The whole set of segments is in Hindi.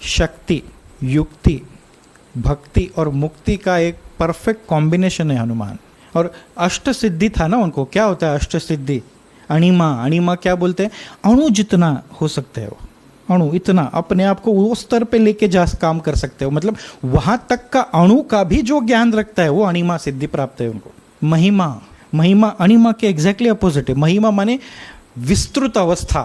शक्ति, युक्ति, भक्ति और मुक्ति का एक परफेक्ट कॉम्बिनेशन है हनुमान। और अष्ट सिद्धि था ना उनको। क्या होता है अष्ट सिद्धि? अणिमा, अणिमा क्या बोलते हैं? अणु जितना हो सकते हो, अणु इतना अपने आप को वो स्तर पे लेके जा काम कर सकते हो, मतलब वहां तक का अणु का भी जो ज्ञान रखता है वो अणिमा सिद्धि प्राप्त है उनको। महिमा, महिमा अणिमा के एग्जैक्टली अपोजिट है। महिमा माने विस्तृत अवस्था,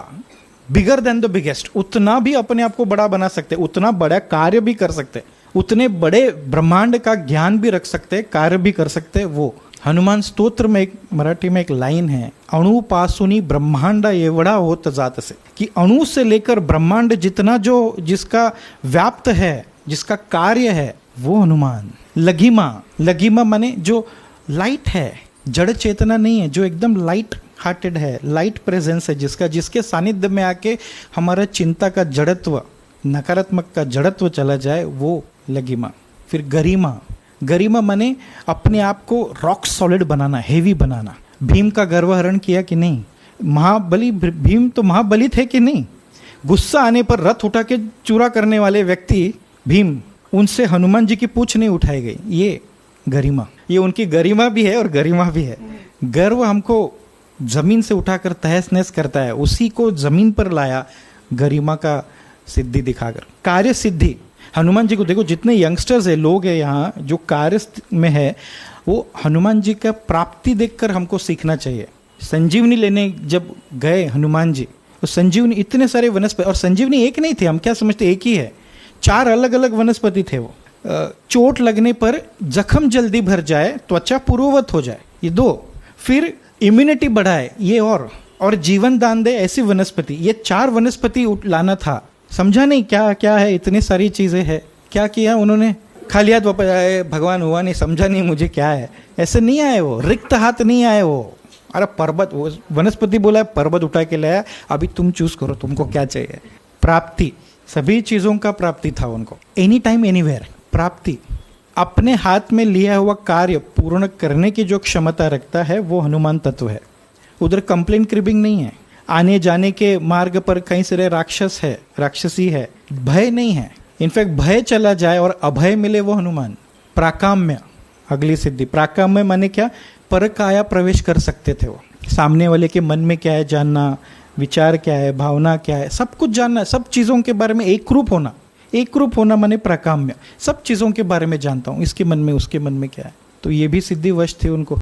बिगर देन द बिगेस्ट, उतना भी अपने आप को बड़ा बना सकते, उतना बड़ा कार्य भी कर सकते, उतने बड़े ब्रह्मांड का ज्ञान भी रख सकते, कार्य भी कर सकते। वो हनुमान स्तोत्र में एक मराठी में एक लाइन है, अणु पासुनी ब्रह्मांड एवढा होत जात से, कि अणु से लेकर ब्रह्मांड जितना जो जिसका व्याप्त है, जिसका कार्य है, वो हनुमान। लघिमा, लघिमा माने जो लाइट है, जड़ चेतना नहीं है, जो एकदम लाइट हार्टेड है, लाइट प्रेजेंस है जिसका, जिसके सानिध्य में आके हमारा चिंता का जड़त्व, नकारात्मक का जड़त्व चला जाए, वो लघिमा। फिर गरिमा, गरिमा माने अपने आप को रॉक सॉलिड बनाना, हेवी बनाना। भीम का गर्वहरण किया कि नहीं? महाबली भीम तो महाबली थे कि नहीं? गुस्सा आने पर रथ उठा के चूरा करने वाले व्यक्ति भीम, उनसे हनुमान जी की पूंछ नहीं उठाई गई। ये गरिमा, ये उनकी गरिमा भी है और गरिमा भी है। गर्व हमको जमीन से उठाकर तहस नहस करता है, उसी को जमीन पर लाया गरिमा का सिद्धि दिखाकर। कार्य सिद्धि, हनुमान जी को देखो, जितने यंगस्टर्स है, लोग हैं यहाँ जो कार्य में है, वो हनुमान जी का प्राप्ति देखकर हमको सीखना चाहिए। संजीवनी लेने जब गए हनुमान जी, तो संजीवनी इतने सारे वनस्पति, और संजीवनी एक नहीं थे, हम क्या समझते एक ही है, 4 अलग अलग वनस्पति थे वो। चोट लगने पर जख्म जल्दी भर जाए, त्वचा पूर्ववत हो जाए, ये 2। फिर इम्यूनिटी बढ़ाए, ये और जीवन दान दे, ऐसी वनस्पति, ये 4 वनस्पति लाना था। समझा नहीं क्या क्या है, इतनी सारी चीजें हैं। क्या किया उन्होंने? खाली हाथ वापस आए, भगवान हुआ नहीं, समझा नहीं मुझे क्या है, ऐसे नहीं आए वो, रिक्त हाथ नहीं आए वो। अरे पर्वत, वो वनस्पति बोला है, पर्वत उठा के लाया, अभी तुम चूज करो तुमको क्या चाहिए। प्राप्ति, सभी चीजों का प्राप्ति था उनको, एनी टाइम एनीवेयर प्राप्ति। अपने हाथ में लिया हुआ कार्य पूर्ण करने की जो क्षमता रखता है वो हनुमान तत्व है। उधर कंप्लेन क्रिबिंग नहीं है, आने जाने के मार्ग पर कई सारे राक्षस है, राक्षसी है, भय नहीं है। इनफैक्ट भय चला जाए और अभय मिले, वो हनुमान। प्राकाम्य, अगली सिद्धि। प्राकाम्य माने क्या? पर काया प्रवेश कर सकते थे वो, सामने वाले के मन में क्या है जानना, विचार क्या है, भावना क्या है, सब कुछ जानना, सब चीजों के बारे में एक रूप होना। एक रूप होना माने प्राकाम्य, सब चीजों के बारे में जानता हूँ, इसके मन में उसके मन में क्या है। तो ये भी सिद्धि वश थे उनको।